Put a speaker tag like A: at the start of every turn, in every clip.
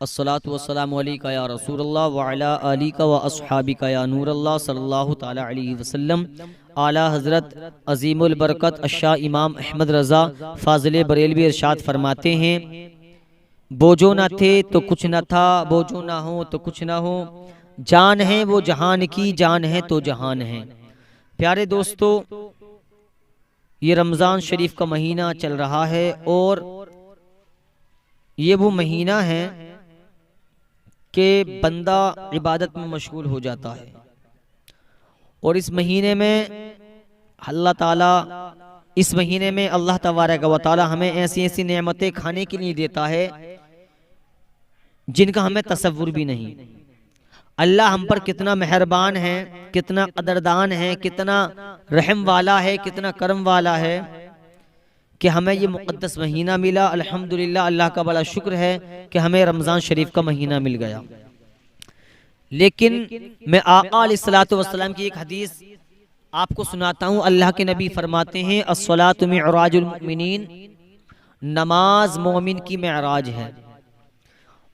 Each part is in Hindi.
A: अस्सलातु वस्सलामु अलैका या रसूलल्लाह व अला आलिका व अस्हाबिका या नूरल्लाह सल्लल्लाहु ताला अलैहि वसल्लम। आला हज़रत अज़ीमुल बरकत अशाह इमाम अहमद रज़ा फाज़िले बरेलवी इरशाद फरमाते हैं, बोझो न थे तो कुछ न था, बोझो ना हो तो कुछ ना हो, जान है वो जहान की, जान है तो जहान है। प्यारे दोस्तों, ये रमज़ान शरीफ का महीना चल रहा है और ये वो महीना है कि बंदा इबादत में मशगूल हो जाता है। और इस महीने में अल्लाह ताला तबारक व तआला हमें ऐसी ऐसी नेमतें खाने के लिए देता है जिनका हमें तसव्वुर भी नहीं। अल्लाह हम पर कितना मेहरबान है, कितना कदरदान है, कितना रहम वाला है, कितना करम वाला है कि हमें ये मुक़द्दस महीना मिला। अल्हम्दुलिल्लाह, अल्लाह का बड़ा शुक्र है कि हमें रमज़ान शरीफ का महीना मिल गया। लेकिन मैं आका अलैहिस्सलातु वस्सलाम की एक हदीस आपको सुनाता हूँ। अल्लाह के नबी फरमाते हैं, अस्सलातु मिअराजुल मुमिनीन, नमाज मोमिन की मेराज है।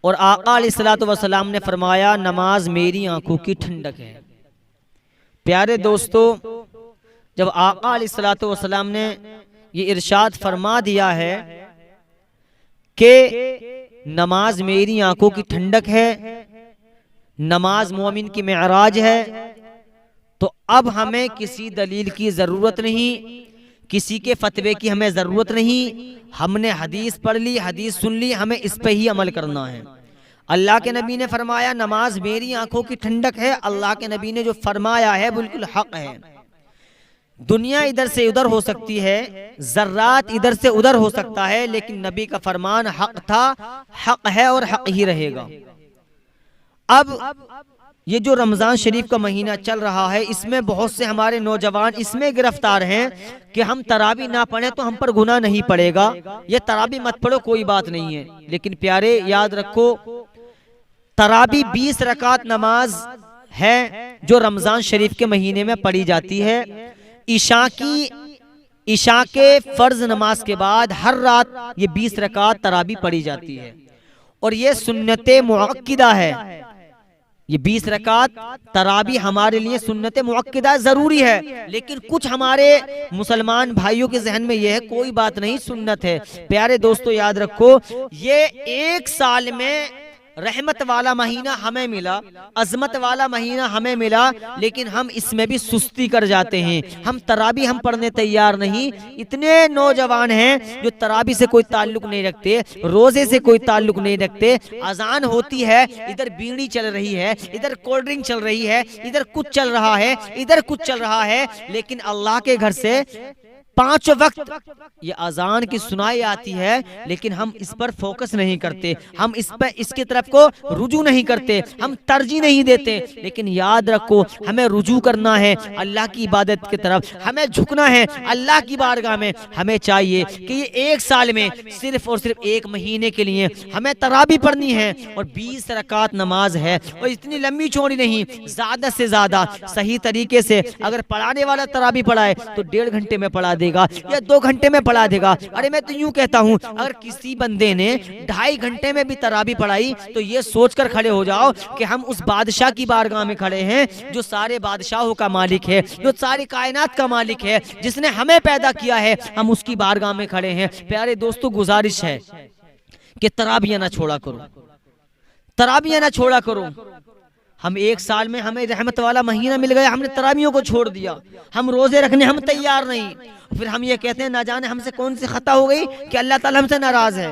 A: और आका अलैहिस्सलातु वस्सलाम ने फरमाया, नमाज मेरी आंखों की ठंडक है। प्यारे दोस्तों, जब आका अलैहिस्सलातु वस्सलाम ने ये इरशाद फरमा दिया है कि नमाज मेरी आंखों की ठंडक है, नमाज मोमिन की मेराज है, तो अब हमें किसी दलील की जरूरत नहीं, किसी के फतवे की हमें जरूरत नहीं। हमने हदीस पढ़ ली, हदीस सुन ली, हमें इस पे ही अमल करना है। अल्लाह के नबी ने फरमाया नमाज मेरी आंखों की ठंडक है। अल्लाह के नबी ने जो फरमाया है बिल्कुल हक है। दुनिया इधर से उधर हो सकती है, जर्रात इधर से उधर हो सकता है, लेकिन नबी का फरमान हक था, हक है और हक ही रहेगा। अब ये जो रमजान शरीफ का महीना चल रहा है, इसमें बहुत से हमारे नौजवान इसमें गिरफ्तार हैं कि हम तरावी ना पढ़े तो हम पर गुनाह नहीं पड़ेगा, ये तरावी मत पढ़ो कोई बात नहीं है। लेकिन प्यारे याद रखो, तरावी 20 रकात नमाज है जो रमजान शरीफ के महीने में पढ़ी जाती है। ईशा के फर्ज नमाज के बाद हर रात ये 20 रकात तरावी पढ़ी जाती है और ये सुन्नते मुअक्किदा है। ये 20 रकात तरावी हमारे लिए सुन्नते मुअक्किदा जरूरी है, लेकिन कुछ हमारे मुसलमान भाइयों के जहन में यह है कोई बात नहीं, सुन्नत है। प्यारे दोस्तों याद रखो, ये एक साल में रहमत वाला महीना हमें मिला, अजमत वाला महीना हमें मिला, लेकिन हम इसमें भी सुस्ती कर जाते हैं। हम तरावी हम पढ़ने तैयार नहीं। इतने नौजवान हैं जो तरावी से कोई ताल्लुक नहीं रखते, रोजे से कोई ताल्लुक नहीं रखते। अजान होती है, इधर बीड़ी चल रही है, इधर कोल्ड ड्रिंक चल रही है, इधर कुछ चल रहा है, इधर कुछ चल रहा है, लेकिन अल्लाह के घर से 5 वक्त ये अजान की सुनाई आती है, लेकिन हम इस पर फोकस नहीं करते, हम इस पर इसकी तरफ को रुजू नहीं करते, हम तरजीह नहीं देते। लेकिन याद रखो, हमें रुजू करना है अल्लाह की इबादत की तरफ, हमें झुकना है अल्लाह की बारगाह में। हमें चाहिए कि ये एक साल में सिर्फ और सिर्फ एक महीने के लिए हमें तरावी पढ़नी है और 20 रकात नमाज है। और इतनी लंबी चौड़ी नहीं, ज्यादा से ज्यादा सही तरीके से अगर पढ़ाने वाला तरावी पढ़ाए तो 1.5 घंटे में पढ़ा देगा या 2 घंटे में पढ़ा देगा। अरे मैं तो यूं कहता हूं, अगर किसी बंदे ने 2.5 घंटे में भी तरावी पढ़ाई तो ये सोचकर खड़े हो जाओ कि हम उस बादशाह की बारगाह में खड़े हैं जो सारे बादशाहों का मालिक है, जो सारी कायनात का मालिक है, जिसने हमें पैदा किया है, हम उसकी बारगाह में खड़े हैं। प्यारे दोस्तों, गुजारिश है कि तरावियां ना छोड़ा करो, तरावियां ना छोड़ा करो। हम एक साल में हमें रहमत वाला महीना मिल गया, हमने तरावियों को छोड़ दिया, हम रोजे रखने हम तैयार नहीं, फिर हम ये कहते हैं ना जाने हमसे कौन सी खता हो गई कि अल्लाह ताला हमसे नाराज है।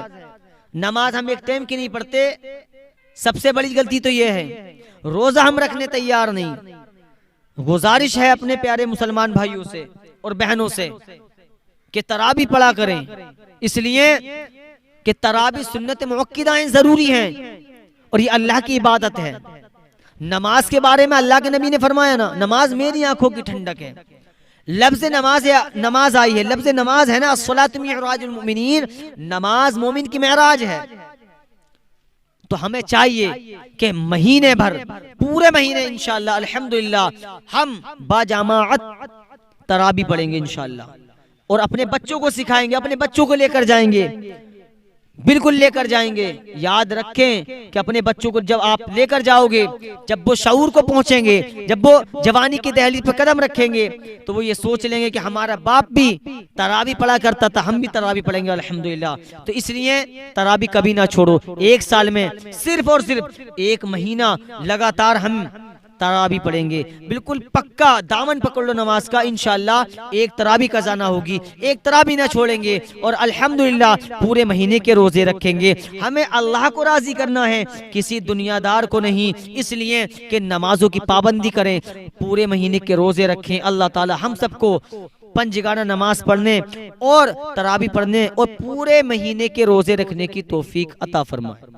A: नमाज हम एक टाइम की नहीं पढ़ते, सबसे बड़ी गलती तो ये है। रोजा हम रखने तैयार नहीं। गुजारिश है अपने प्यारे मुसलमान भाइयों से और बहनों से कि तरावी पढ़ा करें, इसलिए कि तरावी सुन्नत मुअक्किदाएं जरूरी हैं और ये अल्लाह की इबादत है। नमाज के बारे में अल्लाह के नबी ने फरमाया ना, नमाज मेरी आंखों की ठंडक है। लफ्ज़ नमाज आई है, लफ्ज़ नमाज है ना, अस्सलातु मिअराजुल मुमिनीन, नमाज मोमिन की मेराज है। तो हमें चाहिए कि महीने भर, पूरे महीने इंशाअल्लाह अल्हम्दुलिल्लाह हम बाजमाअत तरावी पढ़ेंगे इंशाअल्लाह, और अपने बच्चों को सिखाएंगे, अपने बच्चों को लेकर जाएंगे। बिल्कुल लेकर जाएंगे। याद रखें कि अपने बच्चों को जब आप लेकर जाओगे, जब वो शऊर को पहुंचेंगे, जब वो जवानी की दहलीज पर कदम रखेंगे, तो वो ये सोच लेंगे कि हमारा बाप भी तरावी पढ़ा करता था, हम भी तरावी पढ़ेंगे अल्हम्दुलिल्लाह। तो इसलिए तरावी कभी ना छोड़ो। एक साल में सिर्फ और सिर्फ 1 महीना लगातार हम तरावी पढ़ेंगे। बिल्कुल पक्का दामन पकड़ लो नमाज का, इंशाअल्लाह एक तरावी कज़ाना होगी, एक तरावी ना छोड़ेंगे और अल्हम्दुलिल्लाह पूरे महीने के रोजे रखेंगे। हमें अल्लाह को राजी करना है, किसी दुनियादार को नहीं, इसलिए कि नमाजों की पाबंदी करें, पूरे महीने के रोजे रखें। अल्लाह ताला हम सबको पंजगाना नमाज पढ़ने और तरावी पढ़ने और पूरे महीने के रोजे रखने की तौफीक अता फरमाए।